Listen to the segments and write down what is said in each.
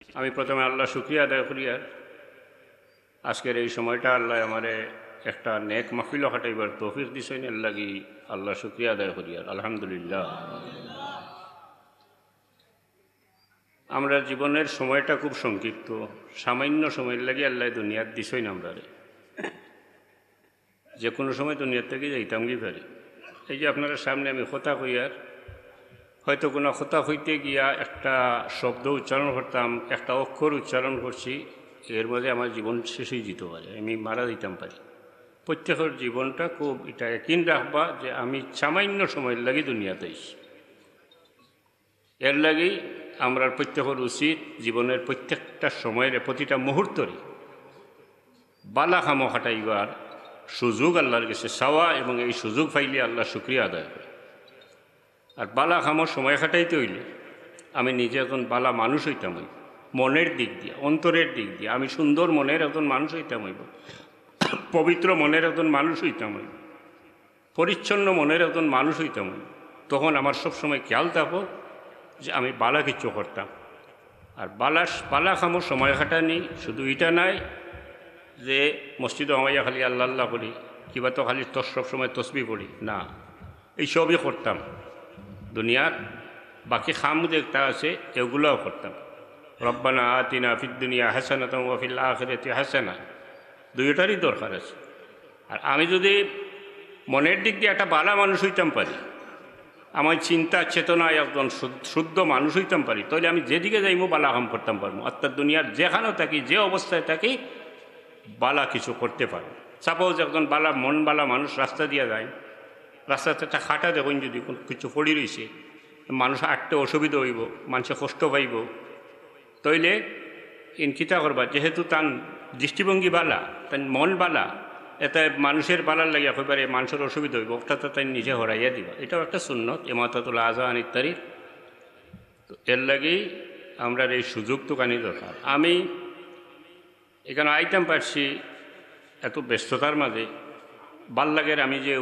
আমি প্রথমে আল্লাহ শুকরিয়া আদায় করি। আর আজকের এই সময়টা আল্লাহ আমারে একটা নেক মাহফিল হাঁটাইবার তৌফিক দিছেন, এর লাগি আল্লাহ শুকরিয়া আদায় করি। আর আলহামদুলিল্লাহ, আমরা জীবনের সময়টা খুব সংক্ষিপ্ত, সামান্য সময়ের লাগি আল্লাহ দুনিয়ার দিছইন। আমরা যে কোনো সময় দুনিয়ার থেকে যাইতাম কি পারি। এই যে আপনার সামনে আমি কথা কই, আর হয়তো কোনো কথা হইতে গিয়া একটা শব্দ উচ্চারণ করতাম, একটা অক্ষর উচ্চারণ করছি, এর মধ্যে আমার জীবন শেষ হয়ে যেতে পারে, আমি মারা দিতাম পারি। প্রত্যেকের জীবনটা খুব এটা একদিন রাখবা যে আমি সামান্য সময়ের লাগি দুনিয়াতে আইছি। এর লাগি আমরা প্রত্যেকের উচিত জীবনের প্রত্যেকটা সময়ের প্রতিটা মুহূর্তরে বালা খামো হাঁটাইবার সুযোগ আল্লাহর কাছে চাওয়া, এবং এই সুযোগ পাইলে আল্লাহ শুকরিয়া আদায় করে। আর বালা খামো সময় কাটাইতে হইলে আমি নিজে একজন বালা মানুষ হইতাম হইব, মনের দিক দিয়ে, অন্তরের দিক দিয়ে আমি সুন্দর মনের একজন মানুষ হইতাম হইব, পবিত্র মনের একজন মানুষ হইতাম হইব, পরিচ্ছন্ন মনের একজন মানুষ হইতাম হইব। তখন আমার সবসময় খেয়াল থাকো যে আমি বালা কিচ্ছু করতাম। আর বালা খামো সময় কাটানি শুধু এটা নাই যে মসজিদে আমাইয়া খালি আল্লাহ আল্লাহ করি, কিবা তো খালি সবসময় তসবি পড়ি না, এইসবই করতাম। দুনিয়ার বাকি খাম যেটা আছে এগুলোও করতাম। রব্বানা আতিনা ফিদ দুনিয়া হাসানাতাও ওয়া ফিল আখিরাতি হাসানা, দুইটারই দরকার আছে। আর আমি যদি মনের দিক দিয়ে একটা বালা মানুষ হইতাম পারি, আমার চিন্তা চেতনায় একজন শুদ্ধ মানুষ হইতাম পারি, তাহলে আমি যেদিকে যাইমো বালা কাম করতাম পারবো। অর্থাৎ দুনিয়ার যেখানেও থাকি, যে অবস্থায় থাকি, বালা কিছু করতে পারবো। সাপোজ একজন মন বালা মানুষ রাস্তা দিয়ে যায়, রাস্তাতে একটা খাটা দেখুন যদি কিছু পড়ি রয়েছে, মানুষ আটতে অসুবিধা হইব, মানুষে কষ্ট পাইব, তইলে ইনকিতা করবা যেহেতু তার দৃষ্টিভঙ্গি বালা, তার মন বালা, এতে মানুষের বালার লাগিয়া একেবারে মানুষের অসুবিধা হইব, ওটা তো তাই নিজে হরাইয়া দিবা। এটাও একটা সুন্নত ইমাতাতুল আযান ইত্যাদির। তো এর লাগেই আমরা এই সুযোগ তো কানি দরকার। আমি এখানে আইতাম পারছি এত ব্যস্ততার মাঝে, ভাল লাগের আমি যে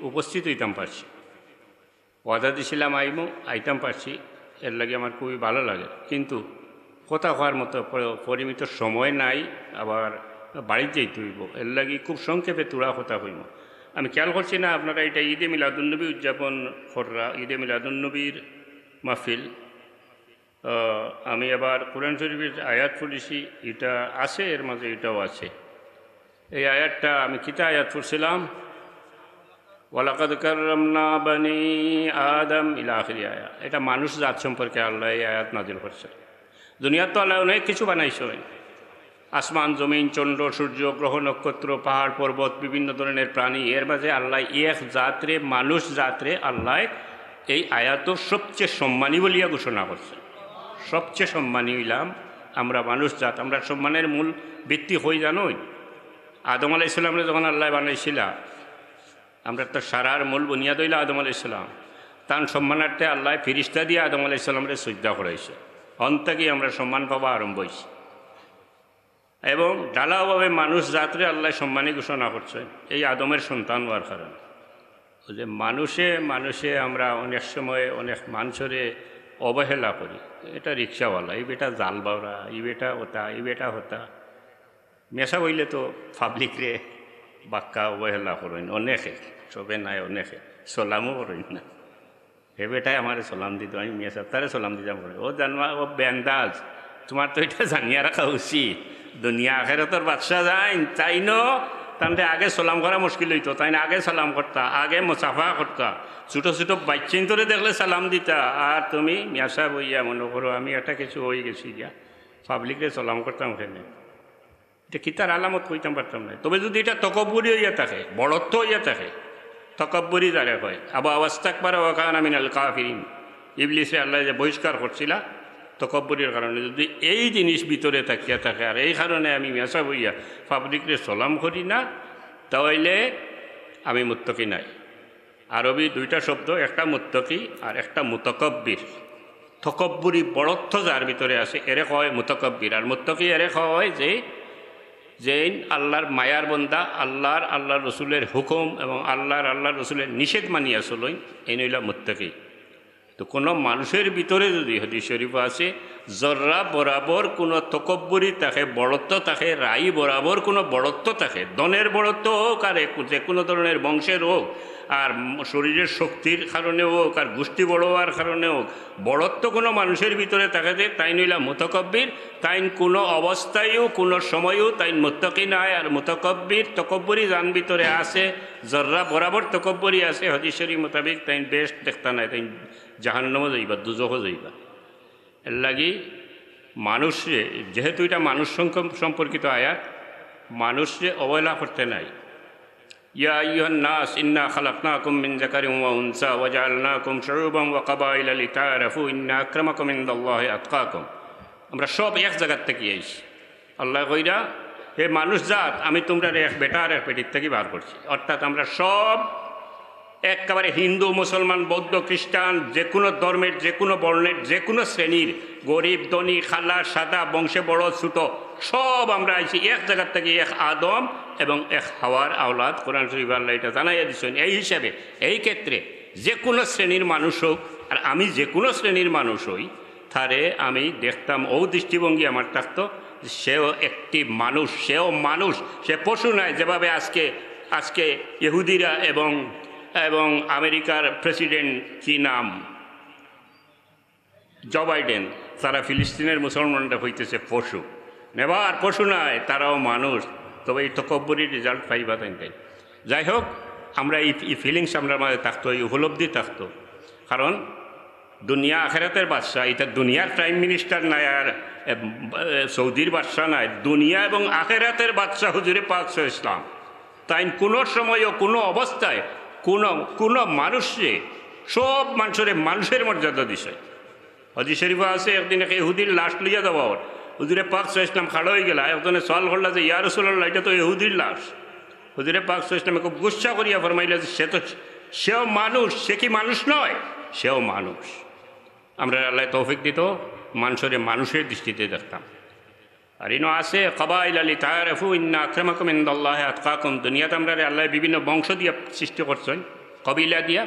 উপস্থিত হইতাম পারছি, ওয়াদা দিছিলাম আইতাম পারছি, এর লাগে আমার খুবই ভালো লাগে। কিন্তু কথা হওয়ার মতো পরিমিত সময় নাই, আবার বাড়িতে যেতে হইব, এর লাগে খুব সংক্ষেপে তোড়া কথা হইব। আমি খেয়াল করছি না আপনারা এটা ঈদে মিলাদুন্নবী উদযাপন কররা, ঈদে মিলাদুন্নবীর মাহফিল। আমি আবার কোরআন শরীফের আয়াত পড়েছি, এটা আছে, এর মাঝে এটাও আছে। এই আয়াতটা আমি কিতা আয়াত পড়ছিলাম, ওয়ালাকাদ কাররামনা বানি আদম ইলা আখিরি আয়া। এটা মানুষ জাত সম্পর্কে আল্লাহ এই আয়াত নাজিল করছে। দুনিয়ার তো আল্লাহ অনেক কিছু বানাইছে, আসমান জমিন চন্দ্র সূর্য গ্রহ নক্ষত্র পাহাড় পর্বত বিভিন্ন ধরনের প্রাণী, এর মাঝে আল্লাহ এক জাতরে মানুষ জাতরে আল্লাহ এই আয়াত সবচেয়ে সম্মানী বলিয়া ঘোষণা করছে। সবচেয়ে সম্মানী হইলাম আমরা মানুষ জাত। আমরা সম্মানের মূল ভিত্তি হই জানোই, আদম আলাইহিস সালামরে যখন আল্লাহ বানাইছিলা, আমরা তো সারার মূল বুনিয়াদ হইল আদম আলাইহিস সালাম। তার সম্মানার্থে আল্লাহ ফিরিস্তা দিয়ে আদম আলাইহিস সালামরে শ্রদ্ধা করাইছে, অন্তকে আমরা সম্মান পাওয়া আরম্ভ হয়েছি। এবং ঢালাওভাবে মানুষ জাতরে আল্লাহ সম্মানী ঘোষণা করছে এই আদমের সন্তান হওয়ার কারণে। যে মানুষে আমরা অনেক সময় অনেক মানুষরে অবহেলা করি। এটা রিক্সাওয়ালা, এই বেটা জাল বাওরা, এই বেটা ওটা, এই বেটা হতা, মেশা হইলে তো পাবলিকরে বাক্কা অবহেলা করেন অনেকে, সবে নাই অনেকে সালামও করেন না। হে বেটাই আমার সালাম দিত, আমি মেশা তারে সালাম দিতাম করে, ও জানবা ও বেন্দাজ, তোমার তো এটা জানিয়া রাখা উচিত। দুনিয়া আখেরাতের বাদশা যাই তাই ন, তাহলে আগে সালাম করা মুশকিল হইতো, তাই না আগে সালাম করতা, আগে মুসাফা করতা, ছোটো ছোটো বাচ্চিন তোরে দেখলে সালাম দিতা। আর তুমি মেশা বইয়া মনে করো আমি একটা কিছু হয়ে গেছি গিয়া পাবলিকরে সালাম করতাম, ওখানে এটা কিতার আলামত কইতাম পারতাম না। তবে যদি এটা তকব্বুরি হইয়া থাকে, বড়ত্ব হইয়া থাকে, তকব্বুরি যারা কয়, আবা ওয়াস্তাকবারা ওয়া কানা মিনাল কাফিরিন, ইবলিসে আল্লাহ যে বহিষ্কার করছিলা তকব্বুরির কারণে, যদি এই জিনিস ভিতরে থাকিয়া থাকে আর এই কারণে আমি মেসা বইয়া পাবলিকরে সালাম করি না, তাহলে আমি মুত্তাকি নাই। আরবি দুইটা শব্দ, একটা মুত্তাকি আর একটা মুতাকাব্বির। তকব্বুরি বড়ত্ব যার ভিতরে আছে এরে কয় মুতাকাব্বির, আর মুত্তাকি এরে কয় যে আল্লাহর মায়ার বন্দা, আল্লাহর রসুলের হুকুম এবং আল্লাহর রসুলের নিষেধ মানিয়া চলই, এই নইলা মুত্তাকি। তো কোনো মানুষের ভিতরে যদি হাদিস শরীফ আছে জর্রা বরাবর কোনো তকব্বরি থাকে, বড়ত্ব থাকে, রাই বরাবর কোনো বড়ত্ব থাকে, ধনের বড়ত্ব হোক আর যে কোনো ধরনের বংশের হোক, আর শরীরের শক্তির কারণে হোক, আর গোষ্ঠী বড় হওয়ার কারণে হোক, বড়ত্ব কোনো মানুষের ভিতরে থাকে যে তাই নইলা মুতাকাব্বির, তাইন কোনো অবস্থায়ও কোনো সময়ও তাইন মুত্তাকি নাই। আর মুতাকাব্বির তকব্বরি যান ভিতরে আছে, জর্রা বরাবর তকব্বরি আছে, হাদিস শরীফ মোতাবেক তাইন বেশ দেখতা নাই, তাইন জাহান্নামও যাইবা, দুজখও যাইবা। এর লাগি মানুষে, যেহেতু এটা মানুষ সম্পর্কিত আয়াত, মানুষে অবহেলা করতে নাই। ইয়া আইয়ুহান নাস ইন্না খালাকনাকুম মিন যাকারিন ওয়া উনসা ওয়া জাআলনাকুম শুউবান ওয়া কাবাইলা লিতাআরাফু ইন্না আকরামাকুম ইনদাল্লাহি আতকাকুম। আমরা সব এক জায়গার থেকে আইছি। আল্লাহ কইরা হে মানুষ জাত, আমি তোমরা এক বেটা আর এক বেটির থেকে বার করছি। অর্থাৎ আমরা সব একেবারে হিন্দু, মুসলমান, বৌদ্ধ, খ্রিস্টান, যে কোনো ধর্মের, যে কোনো বর্ণের, যে কোনো শ্রেণীর, গরিব, ধনী, খালা, সাদা, বংশে বড় ছোট, সব আমরা আইছি এক জায়গার থেকে, এক আদম এবং এক হাওয়ার আওলাদ। কোরআন শরীফ আল্লাহ এটা জানাইয়া দিচ্ছেন। এই হিসাবে এই ক্ষেত্রে যে কোনো শ্রেণীর মানুষ হোক, আর আমি যে কোনো শ্রেণীর মানুষ হই, তারে আমি দেখতাম ও দৃষ্টিভঙ্গি আমার থাকতো, সেও একটি মানুষ, সেও মানুষ, সে পশু নয়। যেভাবে আজকে ইহুদিরা এবং আমেরিকার প্রেসিডেন্ট কি নাম, জো বাইডেন, তারা ফিলিস্তিনের মুসলমানরা হইতেছে পশু, নেবার পশু নয়, তারাও মানুষ। তবে এই তকব্বরির রেজাল্ট পাইবা তাই। যাই হোক, আমরা এই ফিলিংস আপনার মাঝে থাকতো, এই উপলব্ধি থাকতো। কারণ দুনিয়া আখেরাতের বাদশা, এটা দুনিয়ার প্রাইম মিনিস্টার নাই আর সৌদির বাদশা নাই, দুনিয়া এবং আখেরাতের বাদশা হুজুরে পাক সাল্লাল্লাহু আলাইহি ওয়াসাল্লাম। তাই কোনো সময়ও কোনো অবস্থায় কোনো মানুষে, সব মানুষের মর্যাদা দিছে। হাদিস শরীফে আছে, একদিন এক ইহুদির লাশ লইয়া যাওয়া, হুজুরে পাক সাল্লাল্লাহু আলাইহি ওয়াসাল্লাম খাড়া হয়ে গেলা, একজনে সওয়াল করলা যে ইয়া রাসূলুল্লাহ, এটা তো ইহুদির লাশ। হুজুরে পাক সাল্লাল্লাহু আলাইহি ওয়াসাল্লাম খুব গুসা করিয়া ফরমাইলা যে সেও মানুষ, সে কি মানুষ নয়? সেও মানুষ। আমরা আল্লাহ তৌফিক দিত মানুষের দৃষ্টিতে দেখতাম। আর ইনো আছে কাবাইলা লিতাআরাফু ইন্না আকরামাকুম ইনদাল্লাহি আতকাকুম। দুনিয়াতে আমরা আল্লাহ বিভিন্ন বংশ দিয়ে সৃষ্টি করছেন, কবিলা দিয়া।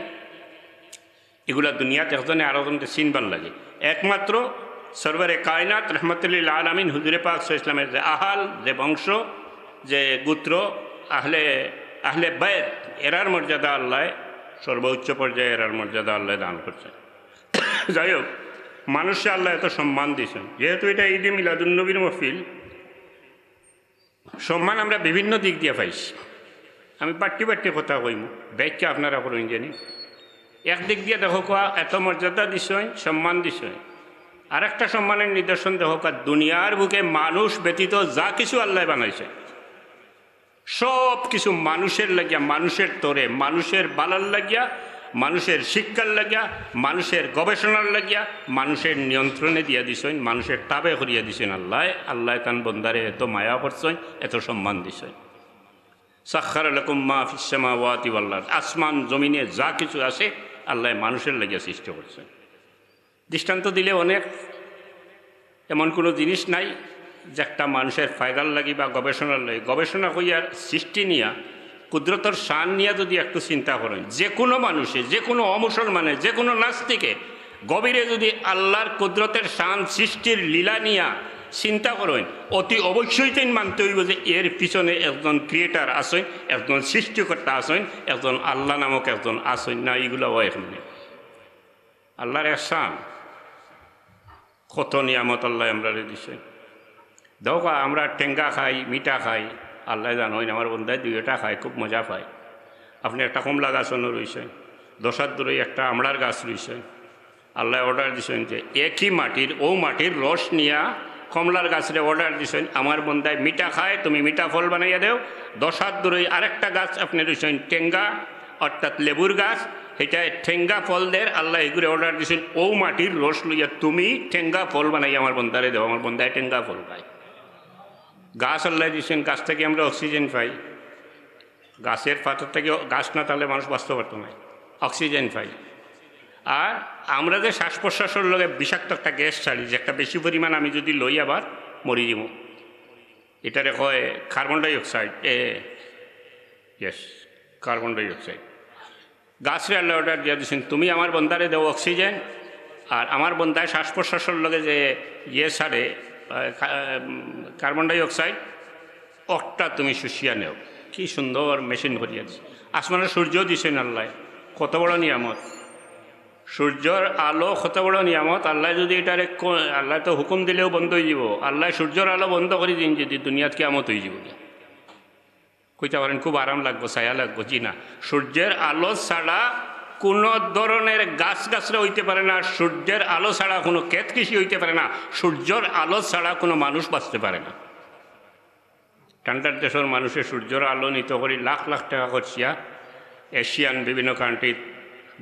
এগুলা দুনিয়াতে একজনে আরেকজনকে চিনবার লাগে। একমাত্র সরওয়ারে কায়নাত রহমতুল্লিল আলামিন হুজুরে পাক সাল্লাল্লাহু আলাইহি ওয়াসাল্লামের যে আহাল, যে বংশ, যে গোত্র, আহলে বাইত, এরার মর্যাদা আল্লাহ সর্বোচ্চ পর্যায়ে, এরার মর্যাদা আল্লাহ দান করছেন। যাই হোক, মানুষে আল্লাহ এত সম্মান দিয়েছেন। যেহেতু এটা ঈদে মিলাদুন্নবীর মহফিল, সম্মান আমরা বিভিন্ন দিক দিয়ে পাইছি। আমি পাট্টি কথা কইম, ব্যাখ্যা আপনারা করুন জানি। একদিক দিয়ে দেখো এত মর্যাদা দিছেন, সম্মান দিছেন। আর একটা সম্মানের নিদর্শন দেখো, দুনিয়ার বুকে মানুষ ব্যতীত যা কিছু আল্লাহ বানাইছে, সব কিছু মানুষের লাগিয়া, মানুষের তরে, মানুষের বালার লাগিয়া, মানুষের শিক্ষার লাগিয়া, মানুষের গবেষণার লাগিয়া, মানুষের নিয়ন্ত্রণে দিয়া দিছেন, মানুষের তাবে করিয়া দিছেন। আল্লাহ তান বন্দারে এত মায়া করছেন, এত সম্মান দিছেন। সাখার লাকুম মা ফিস সামাওয়াতি ওয়াল আরদ, আসমান জমিনে যা কিছু আছে আল্লাহ মানুষের লাগিয়া সৃষ্টি করছেন। দৃষ্টান্ত দিলে অনেক, এমন কোনো জিনিস নাই যে একটা মানুষের ফায়দার লাগি বা গবেষণার লাগি। গবেষণা করিয়ার সৃষ্টি নিয়া, কুদরতর শান নিয়ে যদি একটু চিন্তা করেন, যে কোনো মানুষে, যে কোনো অমুসলমানে, যে কোনো নাস্তিকে গভীরে যদি আল্লাহর কুদরতের শান, সৃষ্টির লীলা নিয়া চিন্তা করেন, অতি অবশ্যই তাই মানতে হইব যে এর পিছনে একজন ক্রিয়েটার আসেন, একজন সৃষ্টিকর্তা আসেন, একজন আল্লাহ নামক একজন আসেন। না, এইগুলো এখানে আল্লাহর এহসান, কত নিয়ামত আল্লাহ আমরা দিছেন। দেখো, আমরা টেঙ্গা খাই, মিঠা খাই, আল্লাহ জানোই, আমার বন্ধায় দুইটা খায়, খুব মজা পায়। আপনি একটা কমলা গাছও রয়েছেন, 10 হাত দূরে একটা আমড়ার গাছ রয়েছে। আল্লাহ অর্ডার দিছেন যে একই মাটির, ও মাটির রস নিয়া কমলার গাছরে অর্ডার দিছেন, আমার বন্ধায় মিঠা খায়, তুমি মিঠা ফল বানাইয়া দেও। 10 হাত দূরে আরেকটা গাছ আপনি রয়েছেন টেঙ্গা, অর্থাৎ লেবুর গাছ, এটা ঠেঙ্গা ফল দের। আল্লাহ এগুলো অর্ডার দিছেন, ও মাটির রস লইয়া তুমি ঠেঙ্গা ফল বানাই আমার বন্ধারে দেও, আমার বন্ধায় ঠেঙ্গা ফল খায়। গাছ আল্লাহ দিচ্ছেন, গাছ থেকে আমরা অক্সিজেন পাই। গাছের পাতার থেকে, গাছ না তাহলে মানুষ বাঁচতে পারতো না, অক্সিজেন পাই। আর আমরা যে শ্বাস প্রশ্বাসের লগে বিষাক্ত একটা গ্যাস ছাড়ি, যে একটা বেশি পরিমাণ আমি যদি লই আবার মরি যাব, এটারে কয় carbon dioxide. Yes, carbon dioxide. গাছরে আল্লাহ অর্ডার দিয়ে দিচ্ছেন, তুমি আমার বন্ধারে দেও অক্সিজেন, আর আমার বন্ধায় শ্বাস প্রশ্বাসের লগে যে ছাড়ে কার্বন ডাই অক্সাইড অকটা তুমি শুষিয়া নেও। কি সুন্দর মেশিন করিয়া দিছে। আসমানে সূর্য দিছেন আল্লাহ, কত বড় নিয়ামত। সূর্যর আলো কত বড় নিয়ামত। আল্লাহ যদি এটারে আল্লাহ তো হুকুম দিলেও বন্ধ হয়ে যাব। আল্লাহ সূর্যর আলো বন্ধ করে দিন যদি দুনিয়াত কিয়ামত হয়ে যাব। কইতে পারেন খুব আরাম লাগবো, ছায়া লাগবো। জি না, সূর্যের আলো ছাড়া কোনো ধরনের গাছগাছরা হইতে পারে না, সূর্যের আলো ছাড়া কোনো ক্ষেত কৃষি হইতে পারে না, সূর্যের আলো ছাড়া কোনো মানুষ বাঁচতে পারে না। ঠান্ডার দেশের মানুষের সূর্যের আলো নিতে করি লাখ লাখ টাকা খরচিয়া এশিয়ান বিভিন্ন কান্ট্রির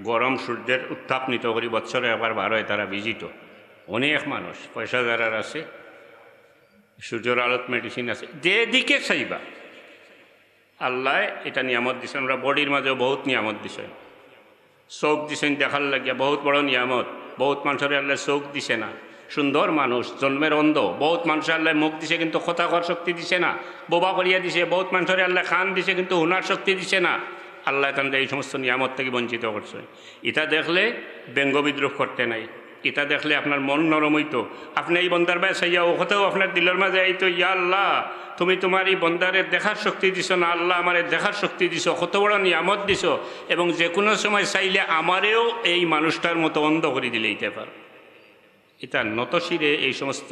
গরম সূর্যের উত্তাপ নিতে করি বছরে একবার বার হয় তারা ভিজিট। অনেক মানুষ পয়সা যারার আছে সূর্যের আলোত মেডিসিন আছে। যেদিকে চাইবা আল্লাহ এটা নিয়ামত দিছে। আমরা বডির মাঝেও বহুত নিয়ামত দিছে। চোখ দিছেন দেখার লাগিয়া, বহুত বড় নিয়ামত। বহুত মানুষের আল্লাহ চোখ দিছে না, সুন্দর মানুষ জন্মের অন্ধ। বহুত মানুষের আল্লাহ মুখ দিছে কিন্তু কথা করার শক্তি দিছে না, বোবা করিয়া দিছে। বহুত মানুষের আল্লাহ খান দিছে কিন্তু হুনার শক্তি দিছে না। আল্লাহ তাদের এই সমস্ত নিয়ামত থেকে বঞ্চিত করছে। এটা দেখলে ব্যঙ্গ বিদ্রোহ করতে নাই, এটা দেখলে আপনার মন নরম হইতো। আপনি এই বন্দার বাই চাইয়া ও কথাও আপনার দিলের মাঝে আইতো, ইয়া আল্লাহ তুমি তোমার এই বন্দারে দেখার শক্তি দিছো না, আল্লাহ আমারে দেখার শক্তি দিছো, কত বড় নিয়ামত দিছো। এবং যে কোনো সময় চাইলে আমারেও এই মানুষটার মতো অন্ধ করে দিলে এইতে পারো। এটা নতশিরে এই সমস্ত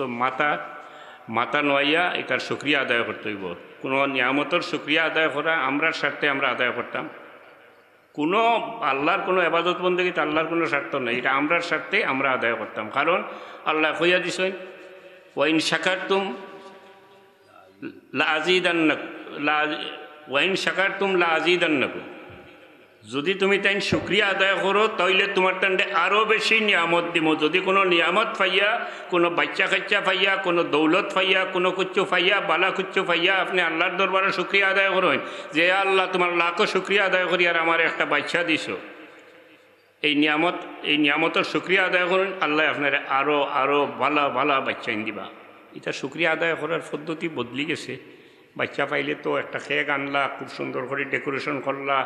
মাতা নয়াইয়া এটার শুকরিয়া আদায় করতে হইব। কোনো নিয়ামতের শুকরিয়া আদায় করা আমরার স্বার্থে আমরা আদায় করতাম। কোনো আল্লাহর কোনো এবাদত বন্দেগীতে আল্লাহর কোনো স্বার্থ নেই, এটা আমরার স্বার্থে আমরা আদায় করতাম। কারণ আল্লাহ কইয়া দিছেন ওয়াইন শাকারতুম লা আজিদান্নাকুম, যদি তুমি তাই শুক্রিয়া আদায় করো তাইলে তোমার টান্ডে আরও বেশি নিয়ামত দিব। যদি কোনো নিয়ামত পাইয়া, কোনো বাচ্চা কাচ্চা পাইয়া, কোনো দৌলত পাইয়া, কোনো কুচ্চু পাইয়া, বালা কুচ্চু পাইয়া আপনি আল্লাহর দরবারে শুক্রিয়া আদায় করেন যে আল্লাহ তোমার লাখো শুক্রিয়া আদায় করি আর আমার একটা বাচ্চা দিছো, এই নিয়ামতের শুক্রিয়া আদায় করেন, আল্লাহ আপনার আরও ভালা বাচ্চা দিবা। এটা শুক্রিয়া আদায় করার পদ্ধতি বদলি গেছে। বাচ্চা পাইলে তো একটা কেক আনলা, খুব সুন্দর করে ডেকোরেশন করলা,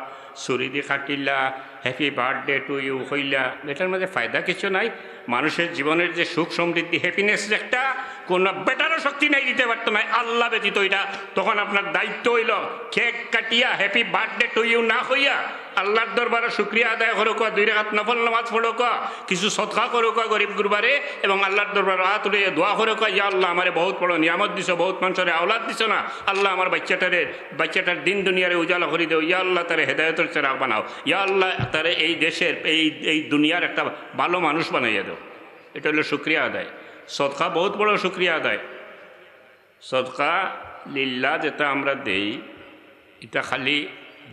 ছুরি দিয়ে কাটিলা, হ্যাপি বার্থডে টু ইউ হইলা। এটার মধ্যে ফায়দা কিছু নাই। মানুষের জীবনের যে সুখ সমৃদ্ধি হ্যাপিনেস একটা কোনো বেটারও শক্তি নাই দিতে পারতো না আল্লাহ ব্যতীত। এটা তখন আপনার দায়িত্ব হইল কেক কাটিয়া হ্যাপি বার্থডে টু ইউ না হইয়া আল্লাহর দরবারে শুক্রিয়া আদায় করো, 2 রাকাত নফল নামাজ পড়ো, কিছু সদকা করো গরিব গুরবারে, এবং আল্লাহর দরবারে হাত তুলে দোয়া করো, ইয়া আল্লাহ আমারে বহুত বড় নিয়ামত দিছো, বহুত মানুষের আওলাদ দিছো না, আল্লাহ আমার বাচ্চাটার দিন দুনিয়ারে উজালা করে দেও, ইয়া আল্লাহ তারে হেদায়তের চেরাগ বানাও, ইয়া আল্লাহ তারে এই দেশের এই দুনিয়ার একটা ভালো মানুষ বানাইয়া দাও। এটা হলো শুক্রিয়া আদায়। সদকা বহুত বড় শুক্রিয়া আদায়। সদকা লিল্লাহ যেটা আমরা দেই, এটা খালি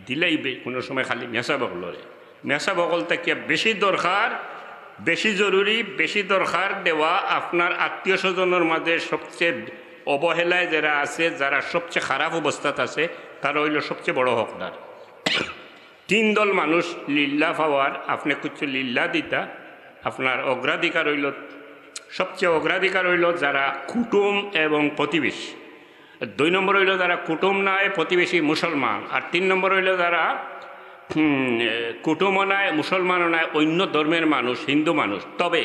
দিলেই কোনো সময় খালি মেসা বকলরে, মেসা বকল থেকে বেশি দরকার, বেশি জরুরি, বেশি দরকার দেওয়া আপনার আত্মীয় স্বজনের মাঝে সবচেয়ে অবহেলায় যারা আছে, যারা সবচেয়ে খারাপ অবস্থাত আছে, তারা হইল সবচেয়ে বড় হকদার। 3 দল মানুষ লিল্লা পাওয়ার, আপনি কিছু লিল্লা দিতা, আপনার অগ্রাধিকার হইল, সবচেয়ে অগ্রাধিকার হইল যারা কুটুম এবং প্রতিবেশী। 2 নম্বর হইল যারা কুটুম নয়, প্রতিবেশী মুসলমান। আর 3 নম্বর হইল যারা কুটুমও নয়, মুসলমানও নয়, অন্য ধর্মের মানুষ, হিন্দু মানুষ। তবে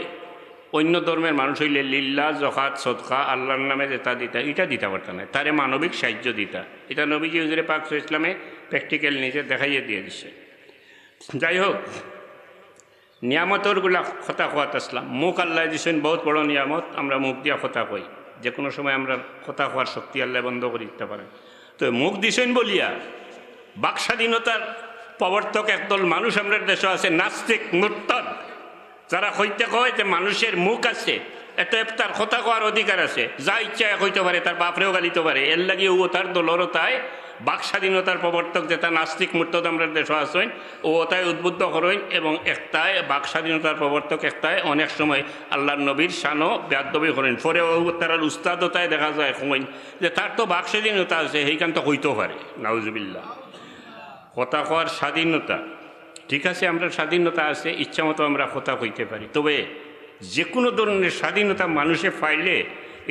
অন্য ধর্মের মানুষ হইলে লিল্লা, জকাত, সদকা আল্লাহর নামে যেটা দিতা, এটা দিতে পারত না, তারে মানবিক সাহায্য দিতা। এটা নবীজি হুজুরে পাক ইসলামে প্র্যাকটিক্যাল নিজে দেখাইয়ে দিয়ে দিচ্ছে। যাই হোক, নিয়ামতরগুলা কথা কোয়াত আসলাম। মুখ আল্লাহ দিচ্ছেন বহুত বড় নিয়ামত, আমরা মুখ দিয়া কথা কই, যে কোনো সময় আমরা কথা কোয়ার শক্তি আল্লাহ বন্ধ করে দিতে পারেন। তো মুখ দিছেন বলিয়া বাক স্বাধীনতার প্রবর্তক একদল মানুষ আমরা দেশে আছে, নাস্তিক মুরতাদ, যারা কইতে কয় যে মানুষের মুখ আছে, এটা তার কথা কোয়ার অধিকার আছে, যা ইচ্ছা কইতে পারে, তার বাপরেও গালিতে পারে। এর লাগে ও তার দলরও তাই বাক স্বাধীনতার প্রবর্তক যেটা নাস্তিক মুরতাদ আমরা দেশে আসেন, ও তাই উদ্বুদ্ধ করেন। এবং একটায় বাক স্বাধীনতার প্রবর্তক একটায় অনেক সময় আল্লাহর নবীর শানও বেয়াদবি করেন। পরে ও তার উস্তাদও তাই দেখা যায় কমেন যে তার তো বাক স্বাধীনতা আছে, সেইখান তো হইতেও পারে। নাউজুবিল্লাহ। কথা কওয়ার স্বাধীনতা ঠিক আছে, আমরা স্বাধীনতা আছে, ইচ্ছা মতো আমরা কথা কইতে পারি। তবে যে কোনো ধরনের স্বাধীনতা মানুষে পাইলে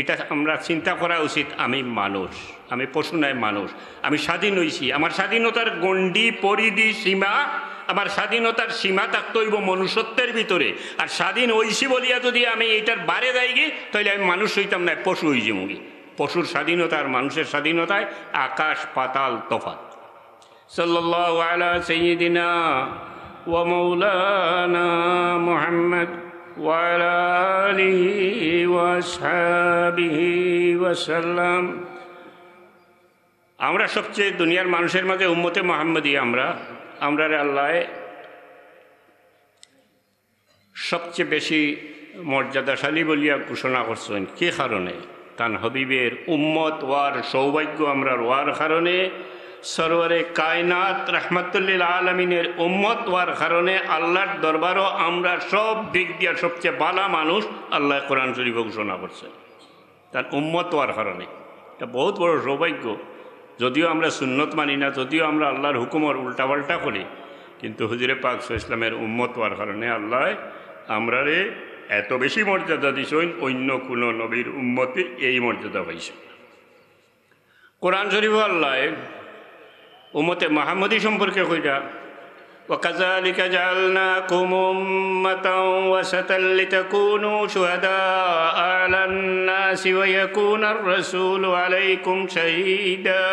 এটা আমরা চিন্তা করা উচিত, আমি মানুষ, আমি পশু নয়, মানুষ, আমি স্বাধীন হয়েছি। আমার স্বাধীনতার গণ্ডি, পরিধি, সীমা আমার স্বাধীনতার সীমা থাকতে হইব মনুষ্যত্বের ভিতরে। আর স্বাধীন হইছি বলিয়া যদি আমি এইটার বারে যাইগি তাহলে আমি মানুষ হইতাম না, পশু হয়ে যাবি। পশুর স্বাধীনতা আর মানুষের স্বাধীনতায় আকাশ পাতাল তফাৎ। সাল্লাল্লাহু আলা সাইয়্যিদিনা ওয়া মাওলানা মুহাম্মদ ওয়া আলা আলিহি ওয়া আসহাবিহি ওয়া সাল্লাম। আমরা সবচেয়ে দুনিয়ার মানুষের মাঝে উম্মতে মুহাম্মদী। আমরা আল্লাহ সবচেয়ে বেশি মর্যাদাশালী বলিয়া ঘোষণা করছেন। কি কারণে? তান হবিবের উম্মত ওয়ার সৌভাগ্য আমরা ওয়ার কারণে, সরওয়ারে কায়নাত রাহমাতুল্লিল আলামিনের উম্মত ওয়ার কারণে আল্লাহর দরবারও আমরা সব দিক দিয়া সবচেয়ে বালা মানুষ আল্লাহ কোরআন শরীফে ঘোষণা করছে তার উম্মত ওয়ার কারণে। এটা বহুত বড় সৌভাগ্য। যদিও আমরা সুন্নত মানি না, যদিও আমরা আল্লাহর হুকুমের উল্টাপাল্টা করি, কিন্তু হুজুরে পাক সাল্লাল্লাহু আলাইহি ওয়াসাল্লামের উম্মত হওয়ার কারণে আল্লাহ আমরারে এত বেশি মর্যাদা দিছেন, অন্য কোনো নবীর উম্মতে এই মর্যাদা পাইছে। কোরআন শরীফ আল্লাহ উম্মতে মুহাম্মদী সম্পর্কে কইরা وَكَذَلِكَ جَعَلْنَاكُمْ أُمَّةً وَسَطًا لِتَكُونُوا شُهَدَاءَ عَلَى النَّاسِ وَيَكُونَ الرَّسُولُ عَلَيْكُمْ شَهِيدًا।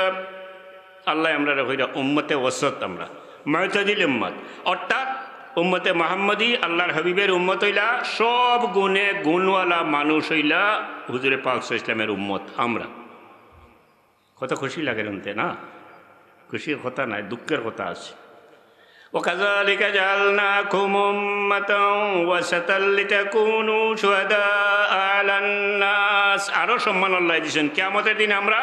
আল্লাহ আমরা কইরা উম্মতে ওয়াসত, আমরা মুতাদিল উম্মত, অর্থাৎ উম্মতে মুহাম্মদী আল্লাহর হাবিবের উম্মত হইলা সব গুণে গুণওয়ালা মানুষ হইলা হুজুরে পাক সাল্লাল্লাহু আলাইহি ওয়াসাল্লামের উম্মত আমরা। কত খুশি লাগে শুনতে না? খুশির কথা নাই, দুঃখের কথা আছে। وَكَذَلِكَ جَعَلْنَاكُمْ أُمَّةً وَسَطًا لِتَكُونُوا شُهَدَاءَ عَلَى النَّاسِ। আরও সম্মান আল্লাহ দিয়েছেন। কিয়ামতের দিন আমরা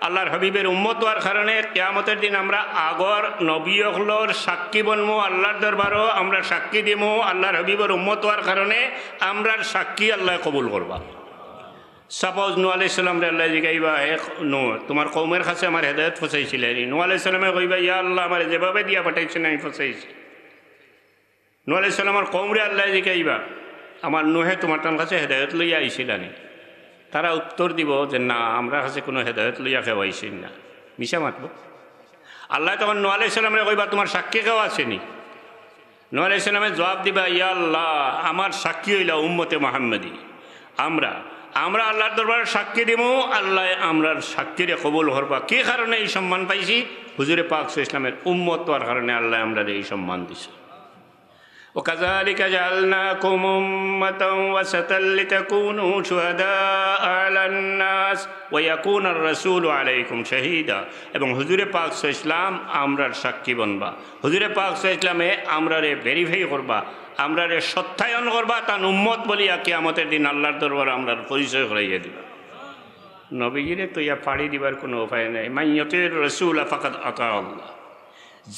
আল্লাহর হাবিবের উম্মত হওয়ার কারণে কিয়ামতের দিন আমরা আগর নবীগুলোর সাক্ষী বনমু, আল্লাহর দরবারও আমরা সাক্ষী দিমু। আল্লাহর হাবিবের উম্মত হওয়ার কারণে আমরা সাক্ষী আল্লাহ কবুল করবা। সাপোজ নূহ আলাইহিস সালাম রে আল্লাহ জিগাইবা, নূহ তোমার কওমের কাছে আমার হেদায়েত পৌঁছাইছিলেন। নূহ আলাইহিস সালামে কইবা, ইয়া আল্লাহ আমার যেভাবে দিয়া পাঠাইছেন আমি পৌঁছাইছি। নূহ আলাইহিস সালামের কওমরে আল্লাহ জিগাইবা, আমার নূহে তোমার তার কাছে হেদায়েত লইয়া আইছিলানি? তারা উত্তর দিব যে না, আমরা কাছে কোনো হেদায়েত লইয়া কেউ আইছেন না, মিশা মাতব। আল্লাহ তখন নূহ আলাইহিস সালামরে কইবা, তোমার সাক্ষী কেউ আসেনি? নূহ আলাইহিস সালামে জবাব দিবা, ইয়া আল্লাহ আমার সাক্ষী হইলা উম্মতে মুহাম্মদী। আমরা আল্লাহর দরবারে সাক্ষী দিব, আল্লাহ আমরার সাক্ষীরে কবুল করবা। কি কারণে এই সম্মান পাইছি? হুজুরে পাক সাল্লাল্লাহু আলাইহি ওয়াসাল্লামের উম্মত হওয়ার কারণে আল্লাহ আমরা এই সম্মান দিছে। وَكَذَلِكَ جَعَلْنَاكُمْ أُمَّةً وَسَطًا لِتَكُونُوا شُهَدَاءَ عَلَى النَّاسِ وَيَكُونَ الرَّسُولُ عَلَيْكُمْ شَهِيدًا। এবং হুজুরে পাক সাল্লাল্লাহু আলাইহি ওয়াসাল্লাম আমরার সাক্ষী বনবা। হুজুরে পাক সাল্লাল্লাহু আলাইহি ওয়াসাল্লামে আমরারে ভেরিফাই করবা, আমরারে সত্যায়ন করবা, তার উম্মত বলিয়া কিয়ামতের দিন আল্লাহর দরবারে আমরার পরিচয় করাইয়া দিবা। নবীজিরে তো ইয়া পাড়ি দিবার কোনো উপায় নাই। মাইয়াতির রাসূল ফাকাদ আতা আল্লাহ।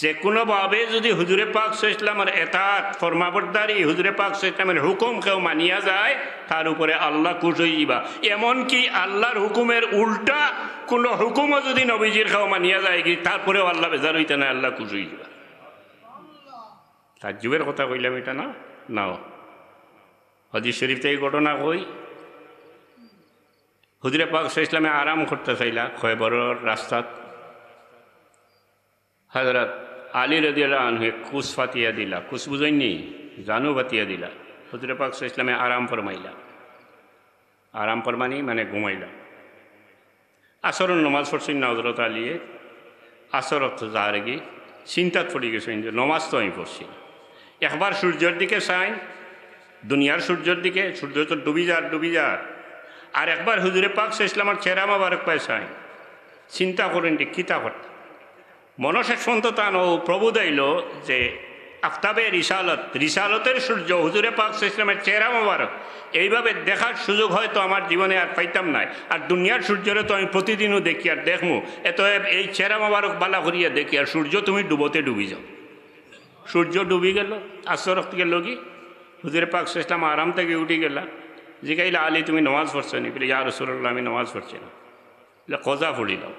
যে কোনোভাবে যদি হুজুরে পাক সাল্লাল্লাহু আলাইহি ওয়াসাল্লামের এতাত ফরমাবরদারি, হুজুরে পাক সাল্লাল্লাহু আলাইহি ওয়াসাল্লামের হুকুম কেউ মানিয়া যায়, তার উপরে আল্লাহ খুশ হয়ে যাবা। এমনকি আল্লাহর হুকুমের উল্টা কোনো হুকুমও যদি নবীজির কেউ মানিয়া যায় কি, তারপরেও আল্লাহ বেজার হইতে না, আল্লাহ খুশ হয়ে যাবা। তাজ্জুবের কথা কইলাম এটা না? নাও হাদিস শরীফ থেকে ঘটনা কই। হুজুরে পাক সাল্লাল্লাহু আলাইহি ওয়াসাল্লামে আরাম করতে চাইলা খয়বরের রাস্তাত। হযরত আলী রাদিয়াল্লাহু আনহু কুস ফাতিয়া দিলা, কুস বুঝাইনি, জানু বাতিয়া দিলা। হুজুরে পাক সাল্লাল্লাহু আলাইহি ওয়াসাল্লামে আরাম ফরমাইলা। আরাম ফরমানি মানে ঘুমাইলা। আসরের নমাজ পড়ছেন না হযরত আলীয়ে। আসর অর্থ যার গিয়ে চিন্তাত পড়ে গেছেন যে নমাজ তো আমি পড়ছি। একবার সূর্যের দিকে চাই, দুনিয়ার সূর্যের দিকে, সূর্য তো ডুবি যার। আর একবার হুজুরে পাক সাল্লাল্লাহু আলাইহি ওয়াসাল্লামের চেহারা মোবারক পায় চাই। চিন্তা করেন যে কিতা করতে মনসেক সন্ততান ও প্রভু দাইল যে আফতাবে রিসালতের সূর্য হুজুরে পাক সাল্লাল্লাহু আলাইহি ওয়াসাল্লামের চেহারা মোবারক এইভাবে দেখার সুযোগ হয়তো আমার জীবনে আর পাইতাম নাই। আর দুনিয়ার সূর্যরে তো আমি প্রতিদিনও দেখি আর দেখমু, এত এই চেহারা মোবারক বালা করিয়া দেখি। আর সূর্য তুমি ডুবোতে ডুবি যাও। সূর্য ডুবি গেল, আসর রক্ত গেল কি, হুজুরে পাক সাল্লাল্লাহু আলাইহি ওয়াসাল্লাম আরাম থেকে উঠি গেলা। জিগাইলা আলী তুমি নামাজ পড়ছো নি? বলে ইয়া রাসূলুল্লাহ আমি নামাজ পড়ছি না। বলে কজা পড়ি দাও।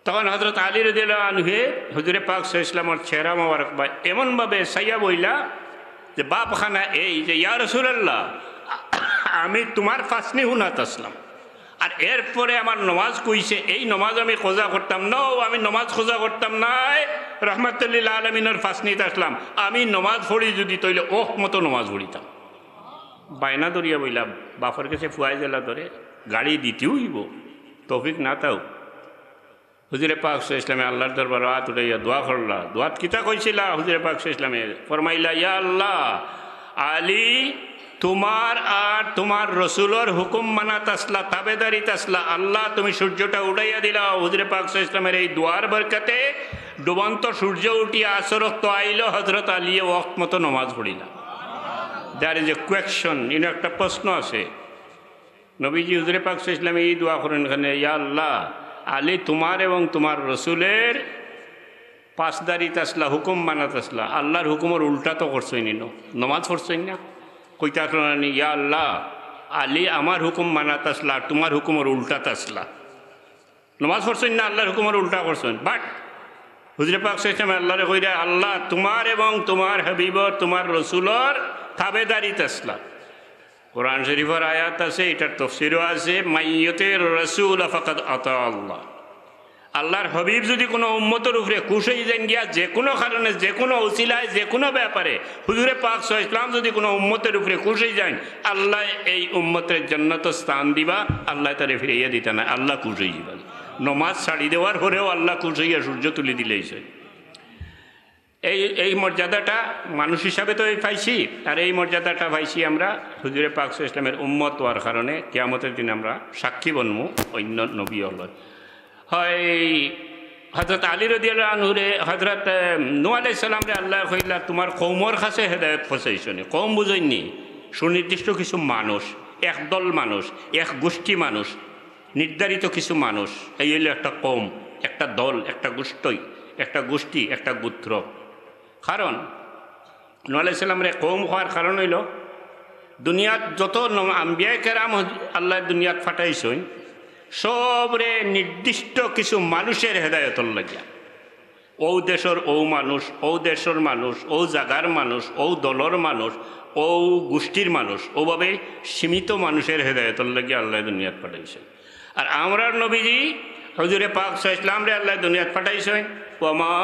তখন হযরত আলী রাদিয়াল্লাহু আনহু হুজুরে পাক সাল্লাল্লাহু আলাইহি ওয়াসাল্লামের চেহারা মোবারক বা এমনভাবে সাইয়া বইলা যে বাপখানা এই যে ইয়া রাসূলুল্লাহ আমি তোমার ফাসনি হুনাত আসলাম। আর এরপরে আমার নমাজ কইছে, এই নমাজ আমি খোঁজা করতাম না, আমি নমাজ খোঁজা করতাম নাই, রহমতুল্লিল আলমিনের ফাঁসনিতে আসলাম, আমি নমাজ পড়ি যদি তৈলে ওহ মতো নমাজ পড়িতাম। বায়না ধরিয়া বইলাম, বাপর কাছে ফুয়াই জেলা ধরে গাড়ি দিতেও হইব, তৌফিক না তাও। হুজুরে পাক ইসলামে আল্লাহর দরবার হাত উঠাইয়া দোয়া করলা। দোয়াত কিতা কইছিলা হুজুরে পাক ইসলামে? ফরমাইলা, ইয়া আল্লাহ, আলী তোমার আর তোমার রসুলর হুকুম মানাত আসলা, তাবেদারিত আসলা, আল্লাহ তুমি সূর্যটা উঠাইয়া দিলা। হুজুরে পাক ইসলামের এই দোয়ার বরকতে ডুবন্ত সূর্য উঠিয়া আসরত আইল, হজরত আলিয়ে ওয়াক্ত মতো নমাজ পড়িলা। দ্যার ইজ এ কোয়েকশন, ইন একটা প্রশ্ন আছে। নবীজি হুজুরে পাক ইসলামে এই দোয়া করেন এখানে, ইয়া আল্লাহ, আলী তোমার এবং তোমার রসুলের পাঁচদারিত আসলা, হুকুম মানাত আসলা, আল্লাহর হুকুমের উল্টা তো করছই নি, নমাজ পড়ছই না। কইতা নি, ইয়া আল্লাহ, আলী আমার হুকুম মানাত আসলা, তোমার হুকুমের উল্টাত আসলা, নমাজ পড়ছই না, আল্লাহর হুকুমের উল্টা করছেন। বাট হুজুরে পাক ইসলামে আল্লাহরে কইরা, আল্লাহ তোমার এবং তোমার হাবিবর তোমার রসুলর তাবেদারিত আসলা। কোরআন শরীফের আয়াত আছে, এটার তফসিরও আছে, মাইয়তের রসুল ফাকাদ আতা আল্লাহ। আল্লাহর হবিব যদি কোনো উম্মতের উপরে খুশ হয়ে যান গিয়া, যে কোনো কারণে, যে কোনো ওসিলায়, যে কোনো ব্যাপারে হুজুরে পাক ইসলাম যদি কোনো উম্মতের উপরে খুশ হয়ে যান, আল্লাহ এই উম্মতের জান্নাত স্থান দিবা, আল্লাহ তারে ফিরাইয়া দিতে না, আল্লাহ খুশ হয়ে যাবেন। নমাজ ছাড়ি দেওয়ার পরেও আল্লাহ খুশ হইয়া সূর্য তুলে দিলেই এই মর্যাদাটা মানুষ হিসাবে তো পাইছি, আর এই মর্যাদাটা পাইছি আমরা হুজুরে পাক ইসলামের উম্মত হওয়ার কারণে। কিয়ামতের দিন আমরা সাক্ষী বনমু অন্য নবী হল। হয় হজরত আলী রাদিয়াল্লাহু আনহুরে হজরত নূহ আলাইহিস সালামরে আল্লাহ কইলা, তোমার কওমর কাছে হেদায়েত পৌঁছাইছনি। কওম বুঝইনি, সুনির্দিষ্ট কিছু মানুষ, একদল মানুষ, এক গোষ্ঠী মানুষ, নির্ধারিত কিছু মানুষ, এই হইল একটা কওম, একটা দল, একটা গোষ্ঠী, একটা গোত্র। কারণ নূহ আলাইহিস সালামরে কওম হওয়ার কারণ হইল, দুনিয়াত যত আম্বিয়া কেরাম আল্লাহ দুনিয়াত ফাটাইছেন, সবরে নির্দিষ্ট কিছু মানুষের হেদায়তর লাগিয়া, ও দেশের ও মানুষ, ও দেশের মানুষ, ও জাগার মানুষ, ও দলর মানুষ, ও গোষ্ঠীর মানুষ, ওভাবে সীমিত মানুষের হেদায়তর লাগিয়া আল্লাহ দুনিয়াত পাঠাইছেন। আর আমরার নবীজি হুজুরে পাক ইসলাম রে আল্লাহ দুনিয়াত পাঠাইছেন, ওয়ামা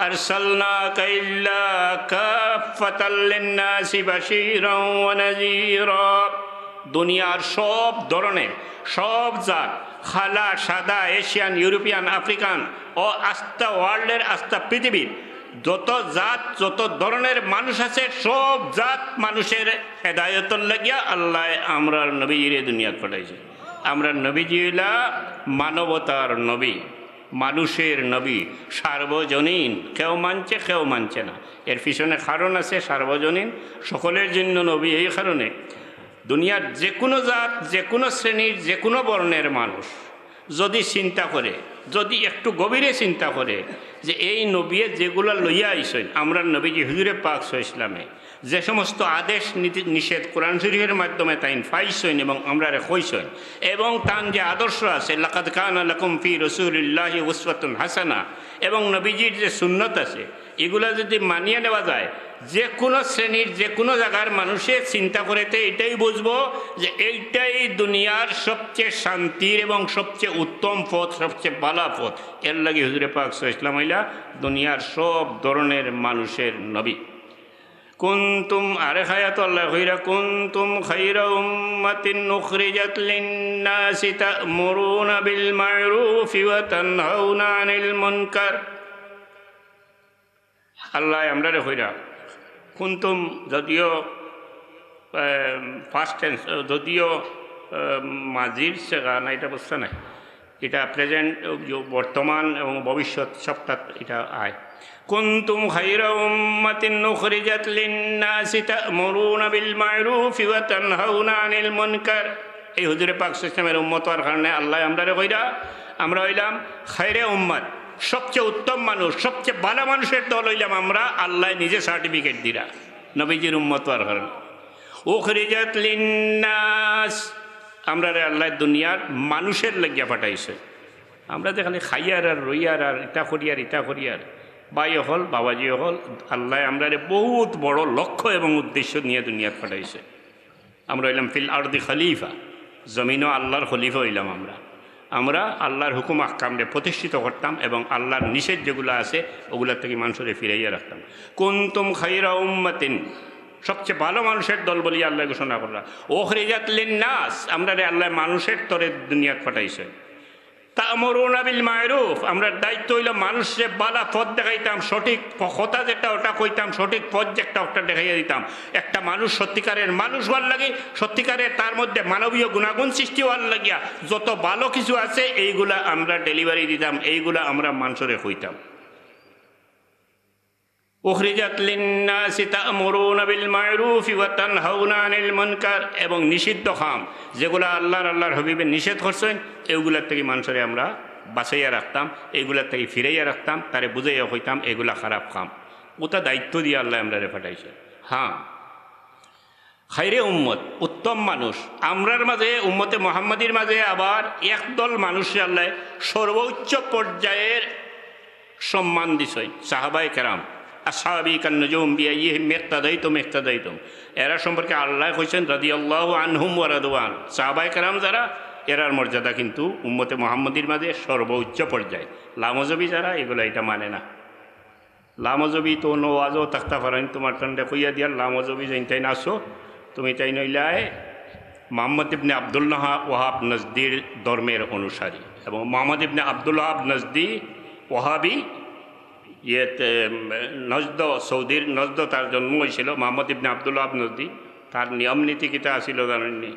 আরসালনাকা ইল্লা কাফাতাল লিন্নাসি বাশীরাও ওয়া নাযীরা। দুনিয়ার সব ধরনের, সব জাত, খালা, সাদা, এশিয়ান, ইউরোপিয়ান, আফ্রিকান ও আস্থা ওয়ার্ল্ডের, আস্থা পৃথিবীর যত জাত, যত ধরনের মানুষ আছে, সব জাত মানুষের হেদায়তর লাগিয়া আল্লাহ আমরার নবীজিরে দুনিয়াত পাঠাইছে। আমরা নবীজি হইলা মানবতার নবী, মানুষের নবী, সার্বজনীন। কেউ মানছে, কেউ মানছে না, এর পিছনে কারণ আছে। সার্বজনীন, সকলের জন্য নবী। এই কারণে দুনিয়ার যে কোনো জাত, যে কোনো শ্রেণীর, যে কোনো বর্ণের মানুষ যদি চিন্তা করে, যদি একটু গভীরে চিন্তা করে যে এই নবী যেগুলো লইয়া আইসেন, আমরা নবীজি হুজুরে পাক ইসলামে যে সমস্ত আদেশ নিষেধ কোরআন শরীফের মাধ্যমে তাইন পাইছেন এবং আমরা কইছেন, এবং তার যে আদর্শ আছে, লাকাদ কানা লাকুম ফি রাসূলিল্লাহি উসওয়াতুন হাসানা, এবং নবীজির যে সুন্নত আছে, এগুলা যদি মানিয়ে নেওয়া যায়, যে কোনো শ্রেণীর, যে কোনো জায়গার মানুষের চিন্তা করেতে এটাই বুঝবো যে এইটাই দুনিয়ার সবচেয়ে শান্তির এবং সবচেয়ে উত্তম পথ, সবচেয়ে ভালো পথ। এর লাগে হুজুরে পাক ইসলাম হইলা দুনিয়ার সব ধরনের মানুষের নবী। কুনতুম, আরে খায়াত আল্লাহ কইরা, কুনতুম খায়রা উম্মাতিন উখরিজাত লিন-নাসি তা'মুরুনা বিল মা'রুফি ওয়া তানহাউনা আনিল মুনকার। আল্লাহ আমরা রে কইরা কুনতুম, যদিও ফার্স্ট টেন্স, যদিও মাজির সেগা না, এটা বুঝতে নাই, এটা প্রেজেন্ট, বর্তমান এবং ভবিষ্যৎ সবটা এটা আয়। কুনতুম খায়রা উম্মাতিন উখরিজাত লিন-নাসি তা'মুরুনা বিল মা'রুফি ওয়া তানহাউনা আনিল মুনকার। এই হুজুরে পাক ইসলামের উম্মত হওয়ার কারণে আল্লাহ আমরা রে কইরা, আমরা হইলাম খায়রে উম্মত, সবচেয়ে উত্তম মানুষ, সবচেয়ে ভালো মানুষের দল হইলাম আমরা। আল্লাহ নিজে সার্টিফিকেট দিরা নবীজির উম্মত হওয়ার কারণে। উখরিজাত লিন-নাস, আমরা রে আল্লাহ দুনিয়ার মানুষের লাগিয়া পাঠাইছে। আমরা যে খালি খাইয়ার আর রইয়ার আর ইটা করিয়ার ভাই হল, বাবাজি হল, আল্লাহ আমরা রে বহুত বড় লক্ষ্য এবং উদ্দেশ্য নিয়ে দুনিয়াত পাঠাইছে। আমরা হইলাম ফিল আরদি খলিফা, জমিনও আল্লাহর খলিফা হইলাম আমরা। আমরা আল্লাহর হুকুম আহকামরে প্রতিষ্ঠিত করতাম এবং আল্লাহর নিষেধ যেগুলো আছে ওগুলোর থেকে মানুষের ফিরাইয়া রাখতাম। কুনতুম খায়রা উম্মাতিন, সবচেয়ে ভালো মানুষের দল বলি আল্লাহ ঘোষণা করলাম। উখরিজাত লিন্নাস, আমরা রে আল্লাহ মানুষের তরে দুনিয়াত পাঠাইছে। তা'মুরুনা বিল মা'রুফ, আমরা দায়িত্ব হইল মানুষের বালা পথ দেখাইতাম, সঠিক কথা যেটা ওটা কইতাম, সঠিক পথ যেটা ওটা দেখাইয়া দিতাম। একটা মানুষ সত্যিকারের মানুষ হওয়ার লাগে, সত্যিকারের তার মধ্যে মানবীয় গুণাগুণ সৃষ্টি হওয়ার লাগিয়া যত ভালো কিছু আছে এইগুলা আমরা ডেলিভারি দিতাম, এইগুলা আমরা মানুষরে কইতাম। উখরিজাত লিন্নাসি তা'মুরুনা বিল মা'রুফি ওয়া তানহাউনা আনিল মুনকার, এবং নিষিদ্ধ কাম যেগুলো আল্লাহর হাবিবের নিষেধ করছেন এগুলার থেকে মানুষরে আমরা বাঁচাইয়া রাখতাম, এইগুলার থেকে ফিরাইয়া রাখতাম, তারে বুঝাইয়া হইতাম এগুলা খারাপ কাম। ওটা দায়িত্ব দিয়ে আল্লাহ আমরা পাঠাইছে। হ্যাঁ, খাইরে উম্মত, উত্তম মানুষ আমরার মাঝে, উম্মতে মুহাম্মাদির মাঝে আবার একদল মানুষে আল্লাহ সর্বোচ্চ পর্যায়ের সম্মান দিছেন, সাহাবায়ে কেরাম। আসহাবি কান্নুজুম বিআইহিম ইক্তাদাইতুম ইক্তাদাইতুম, এরা সম্পর্কে আল্লাহ কইছেন রাদিয়াল্লাহু আনহুম ওয়া রাদওয়ান। সাহাবায়ে কেরাম যারা, এরার মর্যাদা কিন্তু উম্মতে মুহাম্মাদির মাঝে সর্বোচ্চ পর্যায়ে। লামজবি যারা এগুলো এটা মানে না। লামজবি তো নওয়াজও তাক্তা ফারাইন তোমার টান্ডে কইয়া দিয়ার লামজবি যাইতাই না আসো তুমি, তাই নইলায় মুহাম্মদ ইবনে আব্দুল্লাহ ওয়াহাব নজদির ধর্মের অনুসারী, এবং মুহাম্মদ ইবনে আব্দুল ওয়াহাব নজদি ওয়াহাবি, ইয়েতে নজদ, সৌদির নজদ তার জন্ম হয়েছিল। মুহাম্মদ ইবনে আব্দুল ওয়াহাব নজদি, তার নিয়ম নীতি কিতা আসিল জানেননি?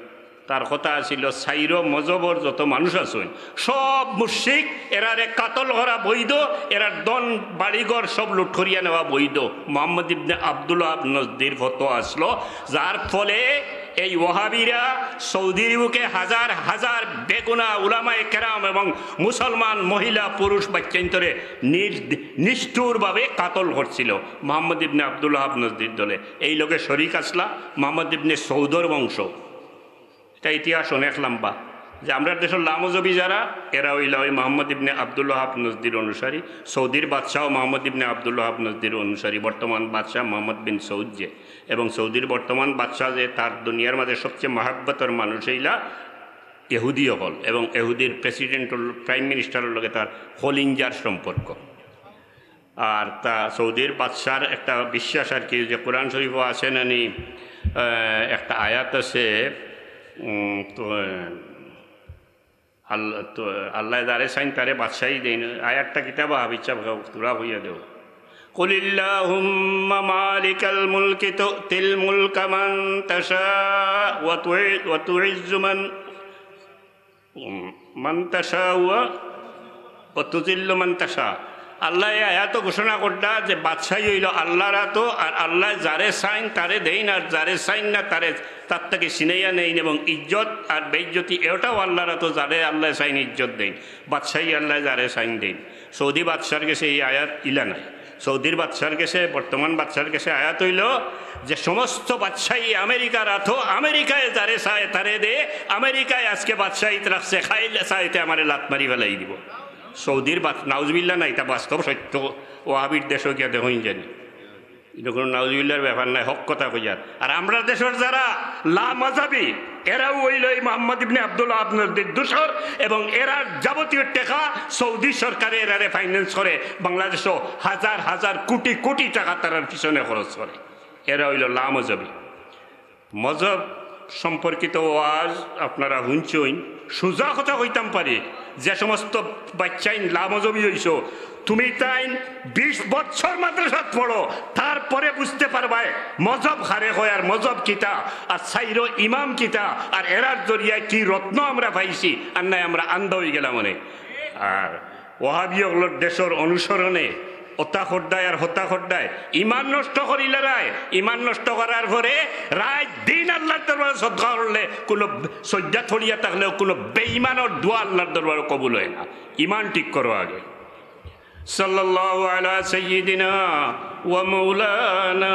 তার কথা আসিল সাইর মজবর যত মানুষ আছেন সব মুশরিক, এরারে কাতল করা বৈধ, এরার দন বাড়িঘর সব লুট করিয়া নেওয়া বৈধ। মুহাম্মদ ইবনে আব্দুল ওয়াহাব নজদির ফতো আসলো, যার ফলে এই ওয়াহাবিরা সৌদির বুকে হাজার হাজার বেগুনা উলামায়ে কেরাম এবং মুসলমান মহিলা পুরুষ বাচ্চান্তরে নিষ্ঠুরভাবে কাতল করছিল মুহাম্মদ ইবনে আব্দুল ওয়াহাব নজদির দলে। এই লোকে শরিক আসলা মুহাম্মদ ইবনে সৌদর বংশ। এটা ইতিহাস অনেক লম্বা, যে আমরা দেশের লামজবি যারা, এরা হইলা ওই মুহাম্মদ ইবনে আব্দুল ওয়াহাব নজদির অনুসারী। সৌদির বাদশাহ মুহাম্মদ ইবনে আব্দুল ওয়াহাব নজদির অনুসারী, বর্তমান বাদশাহ মোহাম্মদ বিন সৌদ যে, এবং সৌদির বর্তমান বাদশাহ যে, তার দুনিয়ার মাঝে সবচেয়ে মহাব্বতের মানুষ এইলা ইহুদি হল, এবং ইহুদির প্রেসিডেন্ট প্রাইম মিনিস্টারের লগে তার হলিঞ্জার সম্পর্ক। আর তা সৌদির বাদশার একটা বিশ্বাস আর কি, যে কোরআন শরীফও আছে নানি একটা আয়াত আছে, তো আল্লাহ যারে চাইন তারে বাদশাহী দেন। আয়াতটা কিতাবা ইচ্ছা তোরা হইয়া দেও। কুলিল্লাহুম্মা মালিকাল মুলকি তুতিল মুলকা মান তাশা ওয়া তুইজ্জু মান তাশা ওয়া তুযিল্লু মান তাশা। আল্লাহ আয়াত ঘোষণা করতা যে বাদশাহী হইল আল্লাহর তো, আর আল্লাহ যারে চাইন তারে দেন, আর যারে চাইন না তারে তার থেকে সিনাইয়া নেই। এবং ইজ্জত আর বেইজ্জতি এটাও আল্লাহর তো, যারে আল্লাহ চাইন ইজ্জত দেন। বাদশাহী আল্লাহ যারে চাইন দেন। সৌদি বাদশার কাছে এই আয়াত ইলা নাই। সৌদির বাদশার কাছে, বর্তমান বাদশার কাছে আয়াত হইল যে সমস্ত বাদশাহী আমেরিকার আথো, আমেরিকায় যারে চায় তারে দে। আমেরিকায় আজকে বাদশাহীত রাখছে, খাইলে চাইতে আমারে লাত মারি ফেলাই দিব। সৌদির নাউজবিল্লা না, এটা বাস্তব সত্য। ওয়াহাবির দেশও গিয়া দেখুন জানি, এটা কোনো নাউজবিল্লার ব্যাপার নাই, হক কথা কইয়ার। আর আমরা দেশের যারা লামাযাবি, এরাও হইল এই মুহাম্মদ ইবনে আব্দুল ওয়াহাব নজদির দোসর, এবং এরা যাবতীয় টাকা সৌদি সরকারে এরারে ফাইন্যান্স করে। বাংলাদেশও হাজার হাজার কোটি কোটি টাকা তারার পিছনে খরচ করে। এরা হইল লামাযাবি। মজহব সম্পর্কিত ওয়াজ আপনারা শুনছেন। সোজা কথা কইতাম পারি, যে সমস্ত বাচ্চাই লামজবি হইছ, তুমি তাই 20 বছর মাদ্রাসাত পড়ো, তারপরে বুঝতে পারবাই মজহব হারে হয় আর মজহব কিতা, আর সাইরো ইমাম কিতা, আর এরার জরিয়ায় কি রত্ন আমরা পাইছি, আর নাই আমরা আন্ধ হয়ে গেলাম মনে। আর ওয়াহাবিয়গুলোর দেশের অনুসরণে হত্যা খোদ্দায় আর হত্যা খোদ্দায় ইমান নষ্ট করিলে রায়, ইমান নষ্ট করার পরে রায় দিন আল্লাহর দরবারে সদকা করলে কোনো সজ্জা থরিয়া থাকলেও কোনো বেঈমানের দোয়া আল্লাহর দরবারে কবুল হয় না। ইমান ঠিক করো আগে। সাল্লাল্লাহু আলা সাইয়্যিদিনা ওয়া মাওলানা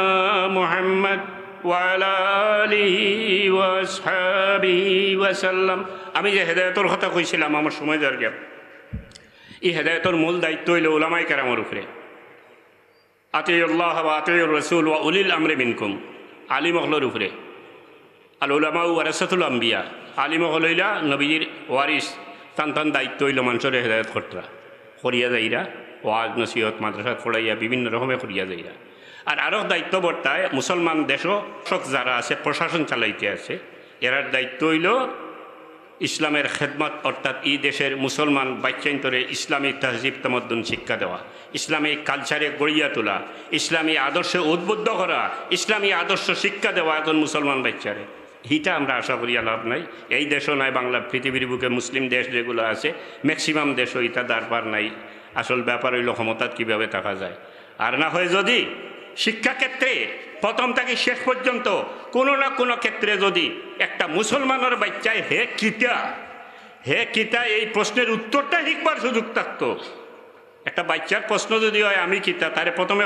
মুহাম্মদ ওয়া আলা আলিহি ওয়া আসহাবিহি ওয়া সাল্লাম। আমি যে হেদায়েতের কথা কইছিলাম, আমার সময় যার গেল, এই হেদায়েতের মূল দায়িত্ব হইল উলামায়ে কেরামের উপরে। আতিউল্লাহ ওয়া আতিউর রাসূল ওয়া উলিল আমরি মিনকুম, আলিম হকলের উপরে। আল উলামা ওয়ারাসাতুল আম্বিয়া, আলিম হক হইলা নবীর ওয়ারিস, টান দায়িত্ব হইল মানুষের হেদায়ত কর্তা করিয়া যাইরা ওয়াজ নসিহত মাদ্রাসাত পড়াইয়া বিভিন্ন রকমে করিয়া যাইরা। আর আরও দায়িত্ব বর্তায় মুসলমান দেশও যারা আছে প্রশাসন চালাইতে আছে, এরার দায়িত্ব হইল ইসলামের খেদমত, অর্থাৎ এই দেশের মুসলমান বাচ্চান্তরে ইসলামী তহজিব তামাদ্দুন শিক্ষা দেওয়া, ইসলামী কালচারে গড়িয়া তোলা, ইসলামী আদর্শে উদ্বুদ্ধ করা, ইসলামী আদর্শ শিক্ষা দেওয়া এখন মুসলমান বাচ্চারে। হিটা আমরা আশা করি লাভ নাই। এই দেশও নাই, বাংলা পৃথিবীর বুকে মুসলিম দেশ যেগুলো আছে ম্যাক্সিমাম দেশও ইটা দরবার নাই। আসল ব্যাপার হইল ক্ষমতাত কীভাবে থাকা যায়। আর না হয় যদি শিক্ষাক্ষেত্রে প্রথম থেকে শেষ পর্যন্ত কোনো না কোনো ক্ষেত্রে যদি একটা মুসলমানের বাচ্চায় হে কিতা এই প্রশ্নের উত্তরটা শিখবার সুযোগ থাকতো। একটা বাচ্চার প্রশ্ন যদি হয় আমি কিতা, তারে প্রথমে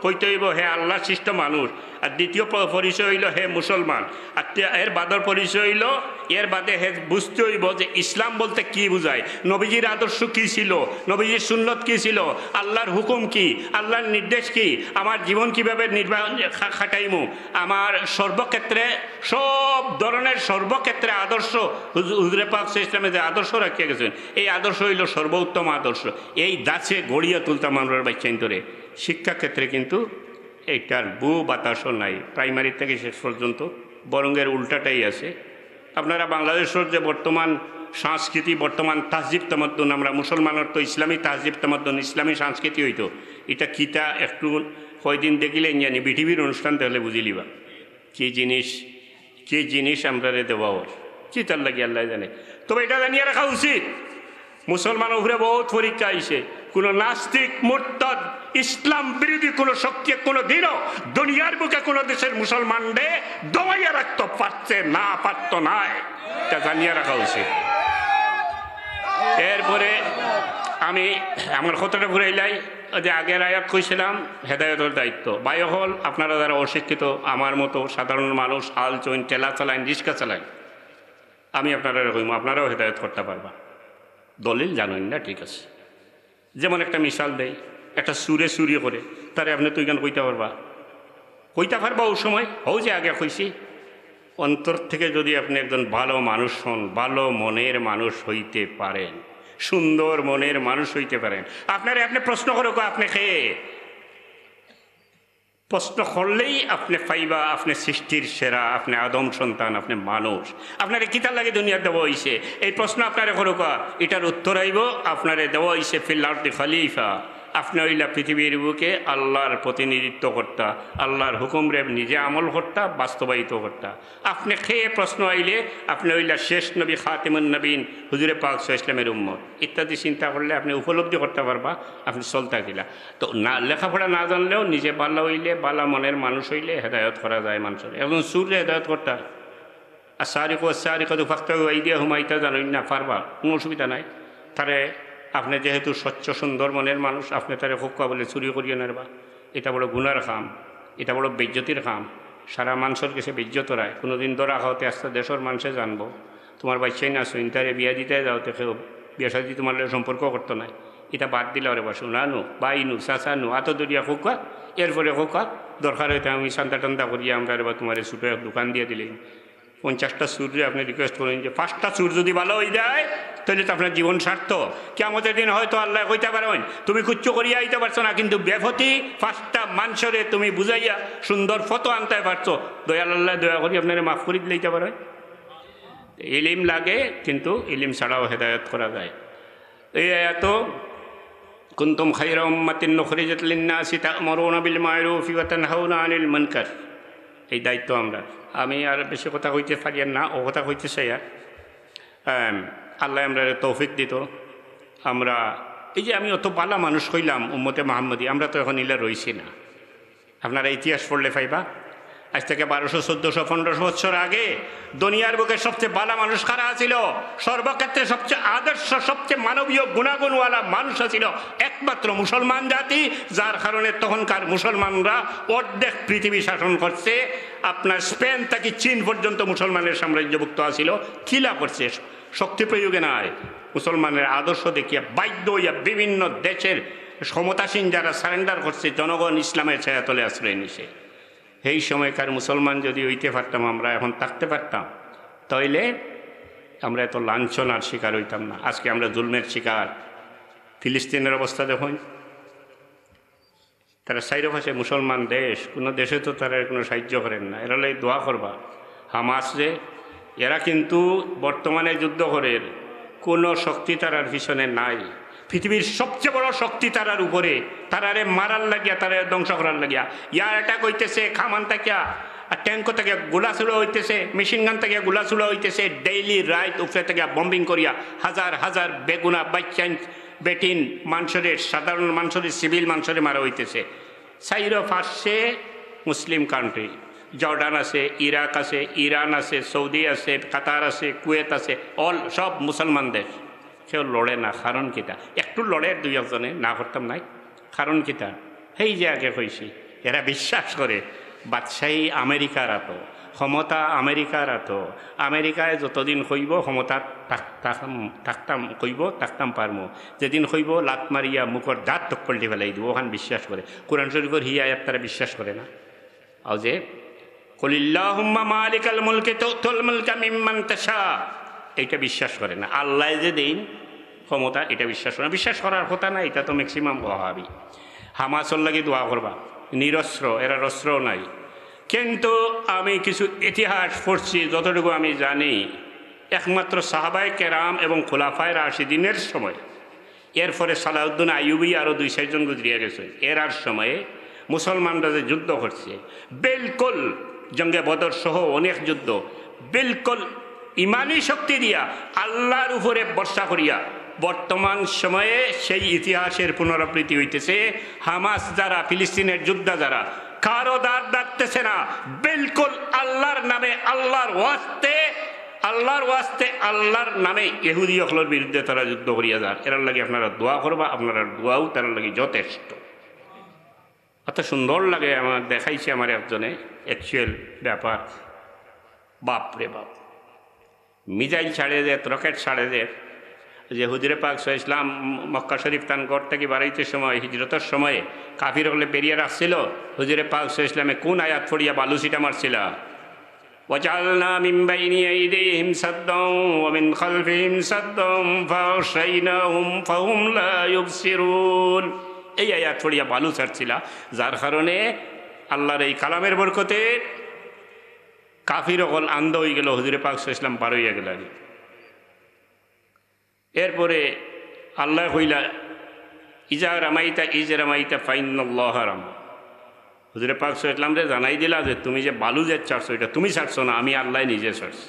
কইতে হইব হে আল্লাহ সৃষ্ট মানুষ, আর দ্বিতীয় পরিচয় হইল হে মুসলমান, আর এর বাদর পরিচয় হইল এর বাদে হে বুঝতে হইব যে ইসলাম বলতে কি বুঝায়, নবীজির আদর্শ কি ছিল, নবীজির সুন্নত কি ছিল, আল্লাহর হুকুম কি, আল্লাহর নির্দেশ কি, আমার জীবন কিভাবে নির্বাহ খাটাইমু, আমার সর্বক্ষেত্রে সব ধরনের সর্বক্ষেত্রে আদর্শ হুজুরে পাক ইসলামে যে আদর্শ রাখিয়া গেছেন এই আদর্শ হইল সর্বোত্তম আদর্শ। এই দাসে গড়িয়া তুলতাম আমরা বাচ্চান্তরে। শিক্ষাক্ষেত্রে কিন্তু এইটার বাতাসও নাই, প্রাইমারি থেকে শেষ পর্যন্ত বরঙ্গের উল্টাটাই আছে। আপনারা বাংলাদেশের যে বর্তমান সংস্কৃতি, বর্তমান তাহজিব তামাদ্দুন, আমরা মুসলমানের তো ইসলামী তাহজিব তামাদ্দুন, ইসলামী সংস্কৃতি হইতো, এটা কিতা একটু কয়দিন দেখিলে জানি পৃথিবীর অনুষ্ঠান তাহলে বুঝিলিবা কি জিনিস আমরা দেওয়া ওর কি তার লাগে আল্লাহ জানে। তবে এটা জানিয়ে রাখা উচিত মুসলমান উপরে বহুত পরীক্ষা আইছে। কোনো নাস্তিক মুরতাদ ইসলাম বিরোধী কোনো শক্তি কোনো দিনও দুনিয়ার বুকে কোনো দেশের মুসলমানরে দমাইয়া রাখতে পারছে না, পারত নাই, এটা জানিয়ে রাখা উচিত। এরপরে আমি আমার কথাটা ঘুরাইলাই যে আগের আয়াত কইছিলাম হেদায়তের দায়িত্ব বায়ু হল আপনারা যারা অশিক্ষিত আমার মতো সাধারণ মানুষ আল চইন টেলা চালাইন রিক্সা চালাইন, আমি আপনারা কইম আপনারাও হেদায়ত করতে পারবা। দলিল জানেন না, ঠিক আছে। যেমন একটা মিশাল দেয়, একটা সুরে করে তারে আপনি তুই গান কইতে পারবা ওই সময় হও যে আগে কইছি। অন্তর থেকে যদি আপনি একজন ভালো মানুষ হন, ভালো মনের মানুষ হইতে পারেন, সুন্দর মনের মানুষ হইতে পারেন, আপনি প্রশ্ন করো আপনি খেয়ে প্রশ্ন করলেই আপনি পাইবা আপনি সৃষ্টির সেরা, আপনি আদম সন্তান, আপনি মানুষ, আপনারে কিতার লাগে দুনিয়া দেওয়া হইছে এই প্রশ্ন আপনারে করোকা, এটার উত্তর আইব আপনারে দেওয়া হইছে ফিল আরদি খলিফা, আপনি হইলা পৃথিবীর বুকে আল্লাহর প্রতিনিধিত্ব কর্তা, আল্লাহর হুকুম রে নিজে আমল কর্তা, বাস্তবায়িত কর্তা। আপনি খেয়ে প্রশ্ন আইলে আপনি হইলা শেষ নবী খাতিমুন নবীন হুজুরে পাক ইসলামের উম্মত ইত্যাদি চিন্তা করলে আপনি উপলব্ধি করতে পারবা আপনি চলতা গেলা। তো না লেখাপড়া না জানলেও নিজে বালা হইলে বালা মনের মানুষ হইলে হেদায়ত করা যায় মানুষের। এখন সুরে হেদায়ত করতা আর সারিক ফাঁকতে আইডিয়া হুমাইতা জানোই না পারবা, কোনো অসুবিধা নাই। তারে আপনি যেহেতু স্বচ্ছ সুন্দর মনের মানুষ, আপনি তারে হোক্কা বলে চুরি করিয়ে নেবা, এটা বড় গুনার খাম, এটা বড় বেজ্জতির খাম, সারা মানুষের কাছে বেজ্জত রায়। কোনোদিন ধরা খাওয়াতে আসতে দেশের মানুষে জানবো তোমার বাচ্চাই না শুন তারে বিয়া দিতে যাওতে কেউ বিয়া সাজি তোমার সম্পর্ক করতো নাই, এটা বাদ দিলে ওরে বাসু নানু বাইনু চাচানু আত দরিয়া হোকা, এরপরে হোকা দরকার হইতে আমি সান্তা টান্তা করিয়া আমরা এবার তোমার ছোটো এক দোকান দিয়ে দিলেন 50টা সুরে আপনি রিকোয়েস্ট করেন যে 5টা সুর যদি ভালো হয়ে যায় তাহলে তো আপনার জীবন স্বার্থ। কেমতের দিন হয়তো আল্লাহ কইতে পারেন তুমি কুচ্ছ করিয়া আইতে পারছো না, কিন্তু বেফতি 5টা মানুষরে তুমি বুঝাইয়া সুন্দর ফটো আনতে পারছো, দয়াল আল্লাহ দয়া করি আপনারা মাফ করে দিতে পারেন। ইলিম লাগে, কিন্তু ইলিম ছাড়াও হেদায়ত করা যায়। এই এত কুনতুম খায়রা উম্মাতিন উখরিজাত লিন-নাসি তা'মুরুনা বিল মা'রুফি ওয়া তানহাউনা আনিল মুনকার, এই দায়িত্ব আমরা। আমি আর বেশি কথা কইতে পারি না, ও কথা কইতে চাই আর আল্লাহ আমরা তৌফিক দিত। আমরা এই যে আমি অত বালা মানুষ হইলাম উম্মতে মুহাম্মদী, আমরা তো এখন ইলা রইছি না। আপনারা ইতিহাস পড়লে পাইবা আজ থেকে 1200, 1400, 1500 বছর আগে দুনিয়ার বুকে সবচেয়ে বালা মানুষ কারা ছিল, সর্বক্ষেত্রে সবচেয়ে আদর্শ সবচেয়ে মানবীয় গুণাগুণওয়ালা মানুষ ছিল একমাত্র মুসলমান জাতি, যার কারণে তখনকার মুসলমানরা অর্ধেক পৃথিবী শাসন করছে। আপনার স্পেন থেকে চীন পর্যন্ত মুসলমানের সাম্রাজ্যভুক্ত আছিল, কিলা করছে শক্তি প্রয়োগে নয়, মুসলমানের আদর্শ দেখিয়া বাধ্য হইয়া বিভিন্ন দেশের ক্ষমতাসীন যারা সারেন্ডার করছে, জনগণ ইসলামের ছায়াতলে আশ্রয় নিছে। এই সময়কার মুসলমান যদি হইতে পারতাম, আমরা এখন থাকতে পারতাম, তাইলে আমরা এত লাঞ্ছনার শিকার হইতাম না। আজকে আমরা জুলমের শিকার। ফিলিস্তিনের অবস্থা দেখুন, তারা চাইরোপাশে মুসলমান দেশ, কোনো দেশে তো তারা কোনো সাহায্য করেন না। এরা লাই দোয়া করবা হামাস যে, এরা কিন্তু বর্তমানে যুদ্ধ করে কোনো শক্তি তারার পিছনে নাই। পৃথিবীর সবচেয়ে বড় শক্তি তারার উপরে, তারারে মারার লাগিয়া, তারা ধ্বংস করার লাগিয়া। ইয়ার অ্যাটাক হইতেছে খামান থাকিয়া, আর ট্যাঙ্ক থেকে গোলাচুলা হইতেছে, মেশিন গান থেকে গোলাচুলা হইতেছে, ডেইলি রাইট উপরে থেকে বম্বিং করিয়া হাজার হাজার বেগুনা বাচ্চান বেটিন মানুষের, সাধারণ মানুষের, সিভিল মানুষের মারা হইতেছে। চাইরো পাশে মুসলিম কান্ট্রি, জর্ডান আছে, ইরাক আছে, ইরান আছে, সৌদি আছে, কাতার আছে, কুয়েত আছে, অল সব মুসলমান দেশ। কেউ লড়ে না, কারণ কিতা? একটু লড়ে দুই একজনে, না করতাম নাই, কারণ কিতা? সেই যে আগে কইছি, এরা বিশ্বাস করে বাদশাহী আমেরিকার আতো, ক্ষমতা আমেরিকার আতো, আমেরিকায় যতদিন হইব ক্ষমতা থাকতাম কইব, থাকতাম পারমো, যেদিন হইব লাত মারিয়া মুখর দাঁত টক্কলটি ফেলাই দিব, ওখান বিশ্বাস করে। কোরআন শরীফের হি আয়াত তারা বিশ্বাস করে না। আর যে কুলিল্লাহুম্মা মালিকাল মুলকি তু'তিল মুলকা মিম্মান তাশা, এইটা বিশ্বাস করে না। আল্লাহ যে দেন ক্ষমতা, এটা বিশ্বাস করে না। বিশ্বাস করার কথা না, এটা তো ম্যাক্সিমাম ওয়াহাবি। হামাসর লাগি দোয়া করবা, নিরস্ত্র, এরা অস্ত্রও নাই। কিন্তু আমি কিছু ইতিহাস পড়ছি, যতটুকু আমি জানি, একমাত্র সাহাবায়ে কেরাম এবং খোলাফায়ে রাশিদিনের সময়, এরপরে সালাউদ্দিন আইয়ুবী আরও 2-4 জন গুজরিয়া গেছে, এরার সময়ে মুসলমানরা যে যুদ্ধ করছে, বিলকুল জঙ্গে বদর সহ অনেক যুদ্ধ, বিলকুল ইমানি শক্তি দিয়া আল্লাহর উপরে ভরসা করিয়া বর্তমান সময়ে সেই ইতিহাসের পুনরাবৃত্তি হইতেছে। হামাস যারা, ফিলিস্তিনের যোদ্ধা যারা, কারো দ্বার ডাকতেছে না, বিলকুল আল্লাহর নামে, আল্লাহর ওয়াস্তে, আল্লাহর ওয়াস্তে, আল্লাহর নামে ইহুদি সকলের বিরুদ্ধে তারা যুদ্ধ করিয়া যান। এরার লাগে আপনারা দোয়া করবা, আপনারা দোয়াও তার লাগে যথেষ্ট। এত সুন্দর লাগে আমার, দেখাইছে আমার একজনে অ্যাকচুয়াল ব্যাপার। বাপরে বাপ, মিজাইল ছাড়ে যে, রকেট ছাড়ে যে হুজুরে পাক সাল্লাল্লাহু আলাইহি ওয়াসাল্লাম মক্কা শরীফ তান ঘর থেকে বাড়াইতে সময়, হিজরতের সময় কাফির হলে বেরিয়ে রাখছিল, হুজুরে পাক সাল্লাল্লাহু আলাইহি ওয়াসাল্লামে কোন আয়াত পড়িয়া বালুসিটা মারছিল? ওয়াজআলনা মিন বাইনি আইদিহিম সাদ্দান ওয়া মিন খালফিহিম সাদ্দান ফাগশাইনাহুম ফাহুম লা ইউবসিরুন। এই আয়াত পড়িয়া বালু ছাড়ছিল, যার কারণে আল্লাহর এই কালামের বরকতে কাফির হল আন্ধ হয়ে গেল, হুজুরে পাক সাল্লাল্লাহু আলাইহি ওয়াসাল্লাম পার হইয়া গেল। এরপরে আল্লাহ কইলা ইজা রামাইতা ইজ রামাইতা ফাইনাল্লাহ রামা। হুজুরে পাক সাল্লাল্লাহু আলাইহি ওয়াসাল্লাম রে জানাই দিলা যে তুমি যে বালু যে ছাড়ছো, এটা তুমি ছাড়ছো না, আমি আল্লাহ নিজে ছাড়ছি।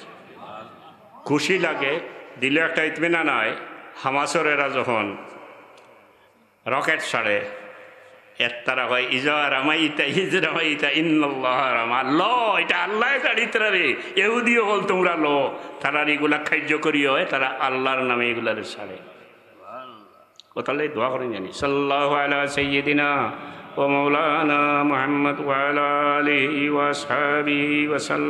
খুশি লাগে, দিলে একটা ইতমিনান হয়। হামাসর এরা যখন রকেট ছাড়ে, এর তারা হয় ইজা রামাইতা ইজ রামাইতা ইন্নাল্লাহ রামা। ল এটা আল্লাহ ছাড়িতরা রে, ইহুদিও বল তোমরা ল, তারা এগুলা খাদ্য করিও, তারা আল্লাহর নামে এগুলার ছাড়ে। কোথায় দোয়া করেন জানি, সাল্লাল্লাহু আলা সাইয়্যিদিনা ওয়া মাওলানা মুহাম্মদ ওয়া আলা আলিহি ওয়া আসহাবিহি ওয়া সাল্লাম।